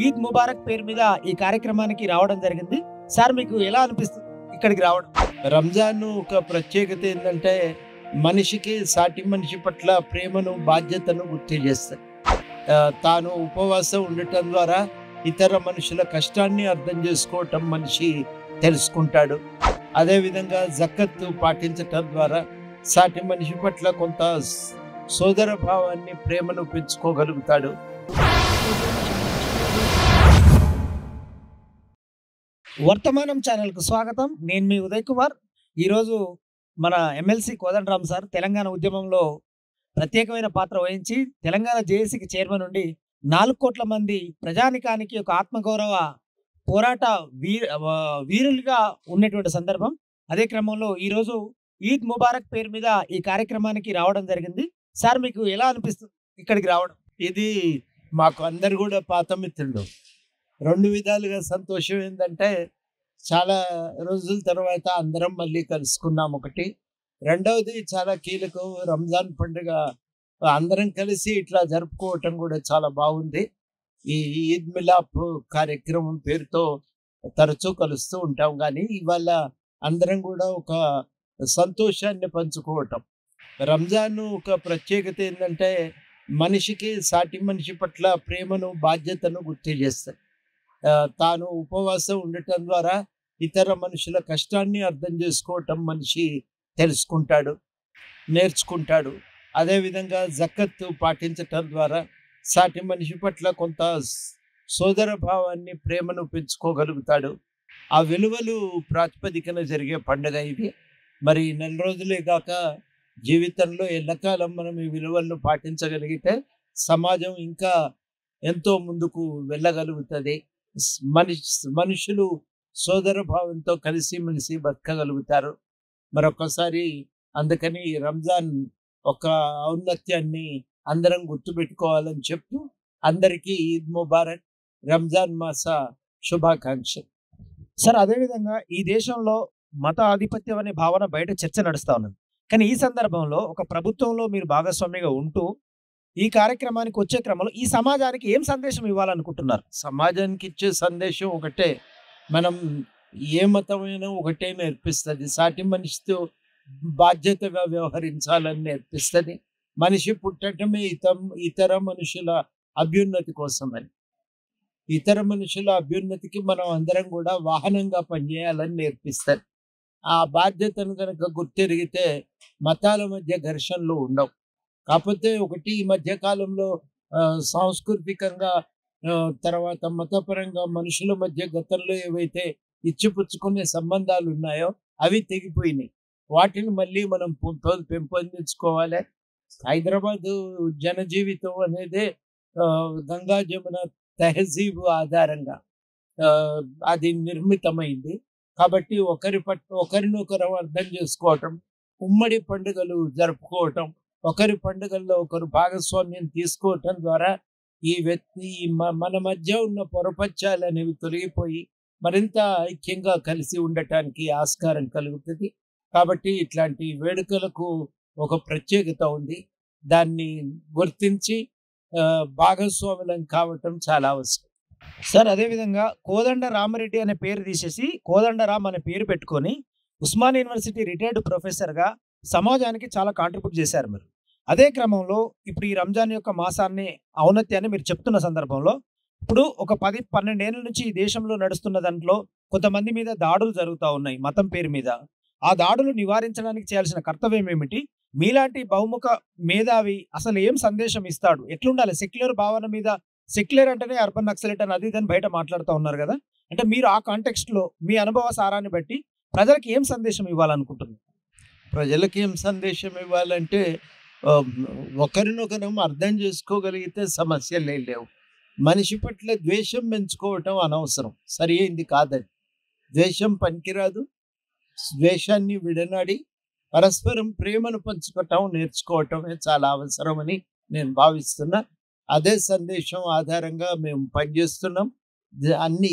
ఈద్ ముబారక్ పేరు మీద ఈ కార్యక్రమానికి రావడం జరిగింది. సార్ మీకు ఎలా అనిపిస్తుంది ఇక్కడికి రావడం? రంజాన్ ఒక ప్రత్యేకత ఏంటంటే మనిషికి సాటి మనిషి పట్ల ప్రేమను బాధ్యతను గుర్తు చేస్తాయి. తాను ఉపవాసం ఉండటం ద్వారా ఇతర మనుషుల కష్టాన్ని అర్థం చేసుకోవటం మనిషి తెలుసుకుంటాడు. అదేవిధంగా జకత్తు పాటించటం ద్వారా సాటి మనిషి పట్ల కొంత సోదర భావాన్ని ప్రేమను పెంచుకోగలుగుతాడు. వర్తమానం ఛానల్కు స్వాగతం. నేను మీ ఉదయ్ కుమార్. ఈరోజు మన ఎమ్మెల్సీ కోదండరామ్ సార్ తెలంగాణ ఉద్యమంలో ప్రత్యేకమైన పాత్ర వహించి తెలంగాణ జేఏసీకి చైర్మన్ నుండి 4 కోట్ల మంది ప్రజానికానికి ఒక ఆత్మగౌరవ పోరాట వీరులుగా ఉన్నటువంటి సందర్భం. అదే క్రమంలో ఈరోజు ఈద్ ముబారక్ పేరు మీద ఈ కార్యక్రమానికి రావడం జరిగింది. సార్ మీకు ఎలా అనిపిస్తుంది ఇక్కడికి రావడం? ఇది మాకు అందరు కూడా పాత మిత్రుడు. 2 విధాలుగా సంతోషం ఏంటంటే చాలా రోజుల తర్వాత అందరం మళ్ళీ కలుసుకున్నాం ఒకటి. రెండవది చాలా కీలకం, రంజాన్ పండుగ అందరం కలిసి ఇట్లా జరుపుకోవటం కూడా చాలా బాగుంది. ఈ ఈద్ మిలాప్ కార్యక్రమం పేరుతో తరచూ కలుస్తూ ఉంటాం, కానీ ఇవాళ అందరం కూడా ఒక సంతోషాన్ని పంచుకోవటం. రంజాన్ ఒక ప్రత్యేకత ఏంటంటే మనిషికి సాటి మనిషి పట్ల ప్రేమను బాధ్యతను గుర్తు చేస్తాయి. తాను ఉపవాసం ఉండటం ద్వారా ఇతర మనుషుల కష్టాన్ని అర్థం చేసుకోవటం మనిషి తెలుసుకుంటాడు, నేర్చుకుంటాడు. అదేవిధంగా జకత్తు పాటించటం ద్వారా సాటి మనిషి పట్ల కొంత సోదర భావాన్ని ప్రేమను పెంచుకోగలుగుతాడు. ఆ విలువలు ప్రాతిపదికన జరిగే పండుగ ఇది. మరి 4 రోజులే కాక జీవితంలో ఎల్లకాలం మనం ఈ విలువలను పాటించగలిగితే సమాజం ఇంకా ఎంతో ముందుకు వెళ్ళగలుగుతుంది. మనుషులు సోదర భావంతో కలిసిమెలిసి బతకగలుగుతారు. మరొకసారి అందుకని రంజాన్ ఒక ఔన్నత్యాన్ని అందరం గుర్తుపెట్టుకోవాలని చెప్తూ అందరికీ ఈద్ ముబారక్, రంజాన్ మాస శుభాకాంక్షలు. సార్ అదేవిధంగా ఈ దేశంలో మత ఆధిపత్యం అనే భావన బయట చర్చ నడుస్తా ఉన్నది. కానీ ఈ సందర్భంలో ఒక ప్రభుత్వంలో మీరు భాగస్వామిగా ఉంటూ ఈ కార్యక్రమానికి వచ్చే క్రమంలో ఈ సమాజానికి ఏం సందేశం ఇవ్వాలనుకుంటున్నారు? సమాజానికి ఇచ్చే సందేశం ఒకటే, మనం ఏ మతమైనా ఒకటే నేర్పిస్తుంది. సాటి మనిషితో బాధ్యతగా వ్యవహరించాలని నేర్పిస్తుంది. మనిషి పుట్టడమే ఇతర మనుషుల అభ్యున్నతి కోసమని. ఇతర మనుషుల అభ్యున్నతికి మనం అందరం కూడా వాహనంగా పనిచేయాలని నేర్పిస్తారు. ఆ బాధ్యతను కనుక గుర్తెరిగితే మతాల మధ్య ఘర్షణలు ఉండవు. కాకపోతే ఒకటి, ఈ మధ్య కాలంలో సాంస్కృతికంగా తర్వాత మతపరంగా మనుషుల మధ్య గతంలో ఏవైతే ఇచ్చిపుచ్చుకునే సంబంధాలు ఉన్నాయో అవి తెగిపోయినాయి. వాటిని మళ్ళీ మనం పెంపొందించుకోవాలి. హైదరాబాద్ జనజీవితం అనేది గంగా జమున తెహజీబ్ ఆధారంగా అది నిర్మితమైంది. కాబట్టి ఒకరినొకరు అర్థం చేసుకోవటం, ఉమ్మడి పండుగలు జరుపుకోవటం, ఒకరి పండుగల్లో ఒకరు భాగస్వామ్యం తీసుకోవటం ద్వారా మన మధ్య ఉన్న పొరపచ్చాలు అనేవి తొలగిపోయి మరింత ఐక్యంగా కలిసి ఉండటానికి ఆస్కారం కలుగుతుంది. కాబట్టి ఇట్లాంటి వేడుకలకు ఒక ప్రత్యేకత ఉంది. దాన్ని గుర్తించి భాగస్వాములం కావటం చాలా అవసరం. సార్ అదేవిధంగా కోదండ రామరెడ్డి అనే పేరు తీసేసి కోదండరామ్ అనే పేరు పెట్టుకొని ఉస్మానియా యూనివర్సిటీ రిటైర్డ్ ప్రొఫెసర్గా సమాజానికి చాలా కాంట్రిబ్యూట్ చేశారు మీరు. అదే క్రమంలో ఇప్పుడు ఈ రంజాన్ యొక్క మాసాన్ని ఔన్నత్యాన్ని మీరు చెప్తున్న సందర్భంలో ఇప్పుడు ఒక 10-12 ఏళ్ళ నుంచి ఈ దేశంలో నడుస్తున్న దాంట్లో కొంతమంది మీద దాడులు జరుగుతూ ఉన్నాయి మతం పేరు మీద. ఆ దాడులు నివారించడానికి చేయాల్సిన కర్తవ్యం ఏమిటి? మీలాంటి బహుముఖ మేధావి అసలు ఏం సందేశం ఇస్తాడు? ఎట్లుండాలి? సెక్యులర్ భావన మీద, సెక్యులర్ అంటేనే అర్బన్ నక్సలైట్ అని అది ఇదని బయట మాట్లాడుతూ ఉన్నారు కదా. అంటే మీరు ఆ కాంటెక్స్ట్లో మీ అనుభవ సారాన్ని బట్టి ప్రజలకు ఏం సందేశం ఇవ్వాలనుకుంటున్నారు? ప్రజలకి ఏం సందేశం ఇవ్వాలంటే ఒకరినొకరు అర్థం చేసుకోగలిగితే సమస్యలే లేవు. మనిషి పట్ల ద్వేషం పెంచుకోవటం అనవసరం, సరి అయింది కాదని. ద్వేషం పనికిరాదు. ద్వేషాన్ని విడనాడి పరస్పరం ప్రేమను పంచుకోవటం నేర్చుకోవటమే చాలా అవసరమని నేను భావిస్తున్నా. అదే సందేశం ఆధారంగా మేము పనిచేస్తున్నాం.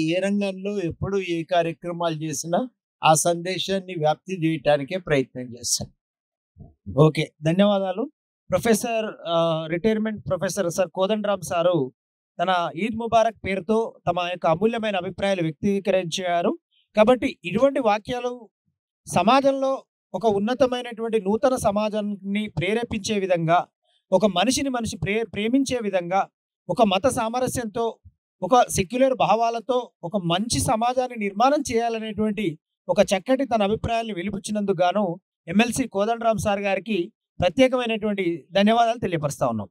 ఏ రంగంలో ఎప్పుడు ఏ కార్యక్రమాలు చేసినా ఆ సందేశాన్ని వ్యాప్తి చేయటానికే ప్రయత్నం చేస్తాం. ఓకే, ధన్యవాదాలు. Professor retirement professor sir Kodandaram sir తన ఈద్ ముబారక్ పేరుతో తమ యొక్క అమూల్యమైన అభిప్రాయాలు వ్యక్తీకరించారు. కాబట్టి ఇటువంటి వాక్యాలు సమాజంలో ఒక ఉన్నతమైనటువంటి నూతన సమాజాన్ని ప్రేరేపించే విధంగా, ఒక మనిషిని మనిషి ప్రేమించే విధంగా, ఒక మత సామరస్యంతో, ఒక సెక్యులర్ భావాలతో ఒక మంచి సమాజాన్ని నిర్మాణం చేయాలనేటువంటి ఒక చక్కటి తన అభిప్రాయాలను వెలిబుచ్చినందుకు గాను ఎమ్మెల్సీ కోదండరామ్ సార్ గారికి ప్రత్యేకమైనటువంటి ధన్యవాదాలు తెలియపరుస్తా ఉన్నాం.